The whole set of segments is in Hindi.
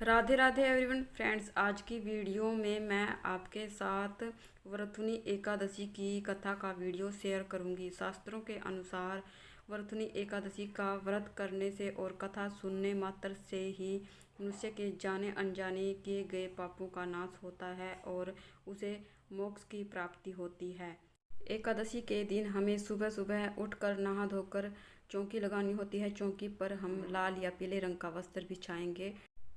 Radhe Radhe everyone friends. आज की वीडियो में मैं आपके साथ वरथुनी एकादशी की कथा का वीडियो शेयर करूंगी। शास्त्रों के अनुसार वरथुनी एकादशी का व्रत करने से और कथा सुनने मात्र से ही मनुष्य के जाने अनजाने किए गए पापों का नाश होता है और उसे मोक्ष की प्राप्ति होती है। एकादशी के दिन हमें सुबह सुबह उठकर नहा धोकर चौकी लगानी होती है। चौकी पर हम लाल या पीले रंग का वस्त्र बिछाएंगे।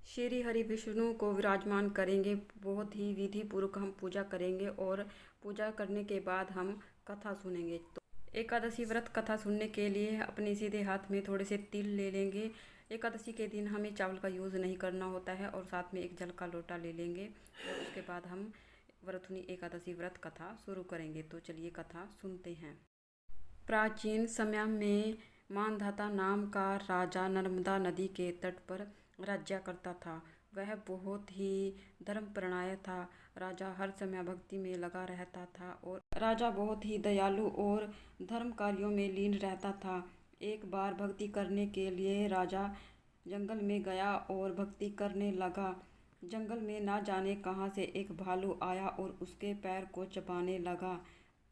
श्री हरि विष्णु को विराजमान करेंगे। बहुत ही विधि पूर्वक हम पूजा करेंगे और पूजा करने के बाद हम कथा सुनेंगे। तो एकादशी व्रत कथा सुनने के लिए अपने सीधे हाथ में थोड़े से तिल ले लेंगे। एकादशी के दिन हमें चावल का यूज़ नहीं करना होता है और साथ में एक जल का लोटा ले लेंगे और उसके बाद हम वरथुनी एकादशी व्रत कथा शुरू करेंगे। तो चलिए कथा सुनते हैं। प्राचीन समय में मानधाता नाम का राजा नर्मदा नदी के तट पर राज्य करता था। वह बहुत ही धर्मपरायण था। राजा हर समय भक्ति में लगा रहता था और राजा बहुत ही दयालु और धर्म कार्यों में लीन रहता था। एक बार भक्ति करने के लिए राजा जंगल में गया और भक्ति करने लगा। जंगल में ना जाने कहां से एक भालू आया और उसके पैर को चबाने लगा।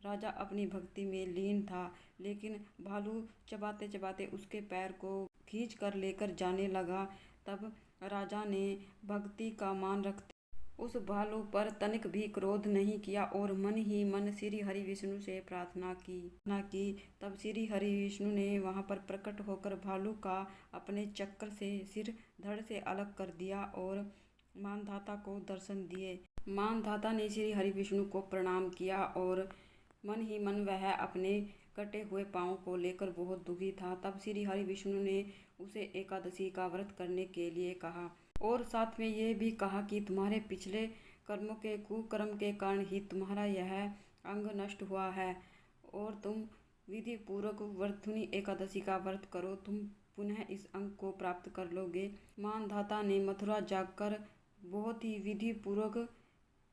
राजा अपनी भक्ति में लीन था, लेकिन भालू चबाते चबाते उसके पैर को खींच कर लेकर जाने लगा। तब राजा ने भक्ति का मान रखते उस भालू पर तनिक भी क्रोध नहीं किया और मन ही मन श्री हरि विष्णु से प्रार्थना की। तब श्री हरि विष्णु ने वहां पर प्रकट होकर भालू का अपने चक्र से सिर धड़ से अलग कर दिया और मानधाता को दर्शन दिए। मानधाता ने श्री हरि विष्णु को प्रणाम किया और मन ही मन वह अपने कटे हुए पाँव को लेकर बहुत दुखी था। तब श्री हरि विष्णु ने उसे एकादशी का व्रत करने के लिए कहा और साथ में ये भी कहा कि तुम्हारे पिछले कर्मों के कुकर्म के कारण ही तुम्हारा यह अंग नष्ट हुआ है और तुम विधि पूर्वक वरथुनी एकादशी का व्रत करो, तुम पुनः इस अंग को प्राप्त कर लोगे। मानधाता ने मथुरा जाकर बहुत ही विधि पूर्वक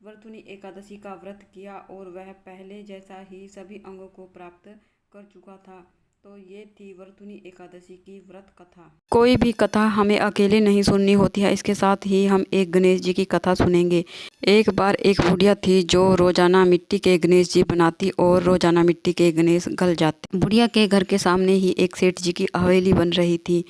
वरथुनी एकादशी का व्रत किया और वह पहले जैसा ही सभी अंगों को प्राप्त कर चुका था। तो ये थी वरथुनी एकादशी की व्रत कथा। कोई भी कथा हमें अकेले नहीं सुननी होती है, इसके साथ ही हम एक गणेश जी की कथा सुनेंगे। एक बार एक बुढ़िया थी जो रोजाना मिट्टी के गणेश जी बनाती और रोजाना मिट्टी के गणेश गल जाते। बुढ़िया के घर के सामने ही एक सेठ जी की हवेली बन रही थी।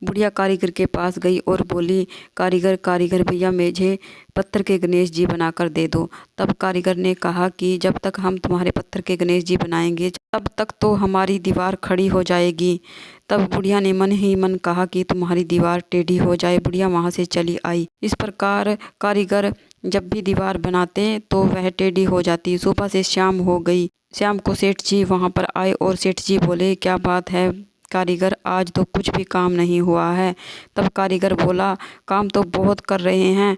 बुढ़िया कारीगर के पास गई और बोली, कारीगर भैया मुझे पत्थर के गणेश जी बनाकर दे दो। तब कारीगर ने कहा कि जब तक हम तुम्हारे पत्थर के गणेश जी बनाएंगे तब तक तो हमारी दीवार खड़ी हो जाएगी। तब बुढ़िया ने मन ही मन कहा कि तुम्हारी दीवार टेढ़ी हो जाए। बुढ़िया वहां से चली आई। इस प्रकार कारीगर जब भी दीवार बनाते तो वह टेढ़ी हो जाती। सुबह से शाम हो गई। शाम को सेठ जी वहां पर आए और सेठ जी बोले, क्या बात है कारीगर, आज तो कुछ भी काम नहीं हुआ है। तब कारीगर बोला, काम तो बहुत कर रहे हैं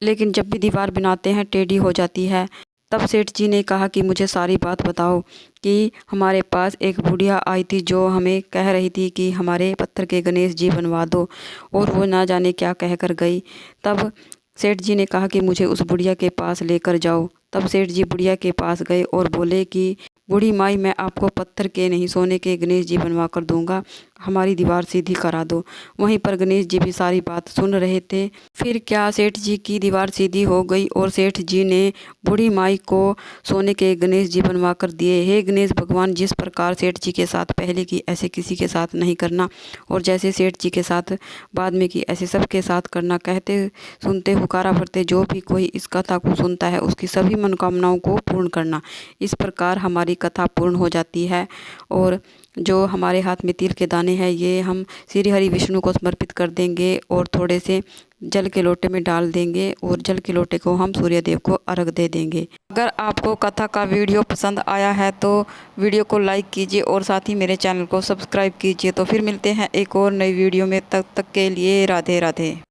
लेकिन जब भी दीवार बनाते हैं टेढ़ी हो जाती है। तब सेठ जी ने कहा कि मुझे सारी बात बताओ कि हमारे पास एक बुढ़िया आई थी जो हमें कह रही थी कि हमारे पत्थर के गणेश जी बनवा दो और वो ना जाने क्या कह कर गई। तब सेठ जी ने कहा कि मुझे उस बुढ़िया के पास लेकर जाओ। तब सेठ जी बुढ़िया के पास गए और बोले कि बूढ़ी माई, मैं आपको पत्थर के नहीं सोने के गणेश जी बनवा कर दूंगा, हमारी दीवार सीधी करा दो। वहीं पर गणेश जी भी सारी बात सुन रहे थे। फिर क्या सेठ जी की दीवार सीधी हो गई और सेठ जी ने बूढ़ी माई को सोने के गणेश जी बनवा कर दिए। हे गणेश भगवान, जिस प्रकार सेठ जी के साथ पहले की ऐसे किसी के साथ नहीं करना और जैसे सेठ जी के साथ बाद में की ऐसे सबके साथ करना। कहते सुनते हुकारा भरते जो भी कोई इस कथा को सुनता है उसकी सभी मनोकामनाओं को पूर्ण करना। इस प्रकार हमारी कथा पूर्ण हो जाती है और जो हमारे हाथ में तिल के दाने हैं ये हम श्री हरि विष्णु को समर्पित कर देंगे और थोड़े से जल के लोटे में डाल देंगे और जल के लोटे को हम सूर्य देव को अर्घ दे देंगे। अगर आपको कथा का वीडियो पसंद आया है तो वीडियो को लाइक कीजिए और साथ ही मेरे चैनल को सब्सक्राइब कीजिए। तो फिर मिलते हैं एक और नई वीडियो में, तब तक के लिए राधे राधे।